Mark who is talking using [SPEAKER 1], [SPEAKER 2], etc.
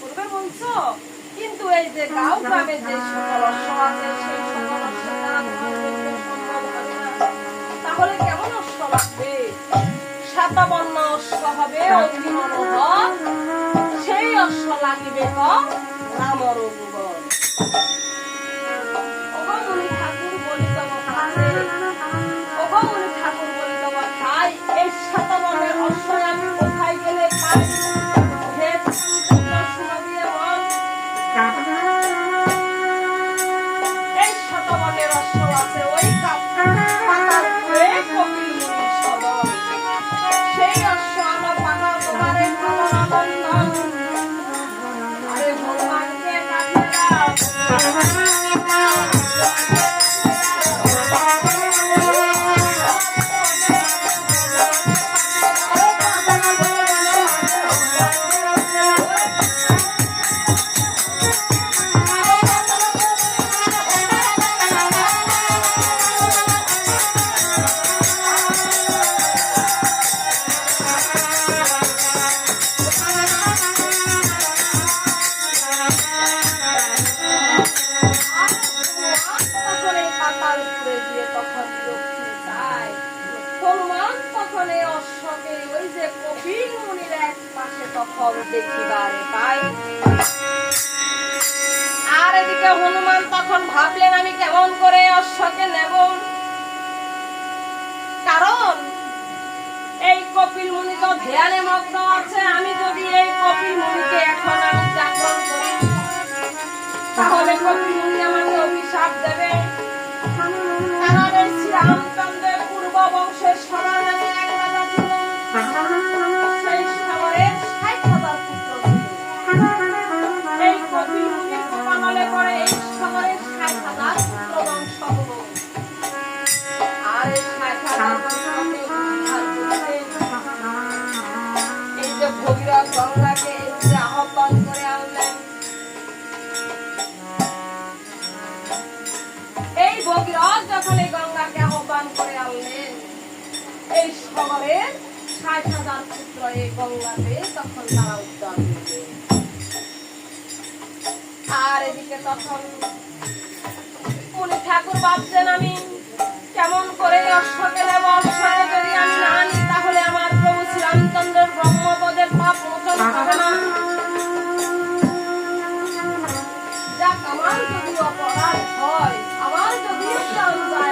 [SPEAKER 1] করবে বলছো, কিন্তু এই যে গাঁও গ্রামে যে সকল অশ্ব আছে সেই সকল অশ্ব দ্বারা তোমার যজ্ঞ সম্ভব হবে না। তাহলে কেমন অশ্ব লাগবে? শ্বেতবর্ণ অশ্ব হবে, অতি মনোহর, সেই অশ্ব লাগিবে রামর অঙ্গর। মুনি ঠাকুর বলিত কথাছে, মুনি ঠাকুর বলিত কথায় এই শ্বেতবর্ণের অশ্ব আমি কোথায় গেলে পাই? এই শতবনের অশ্ব আছে ওই পাতালপুরে কপিল মুনির সদন, সেই অশ্ব আমরা পাতা তোমার এই নন্দন। আরে ভগবানকে কাছে দাও। আর এদিকে হনুমান তখন ভাবলেন আমি কেমন করে অশ্বকে নেব, কারণ এই কপিল মুনি তো ধ্যানে মগ্ন আছে। আমি যদি এই কপিল মুনিকে এখন আমি জাগরণ করি তাহলে কপিল মুনি আমাকে অভিশাপ দেবে। কারণ এই শ্রীরামচন্দ্রের পূর্ব বংশের সবার নামে এক রাজা ছিল, সেই সবরের ৬০,০০০ পুত্র ছিল। এই কপিল মুনির কপালে পড়ে এই সবরের ৬০,০০০ পুত্র বংশ হল। আর এই ৬০,০০০ বংশকে উদ্ধার করতে এই যে ভগীরথ গঙ্গাকে আহ্বান করে আনলেন। এই ভগীরথ যখন এই গঙ্গাকে আহ্বান করে আনলেন, এই সবরের ৬০,০০০ পুত্র এই গঙ্গাতে তখন তারা উদ্ধার করবে। আর এদিকে তখন মুনি ঠাকুর ভাবছেন আমি কেমন করে অশ্বকে নেব।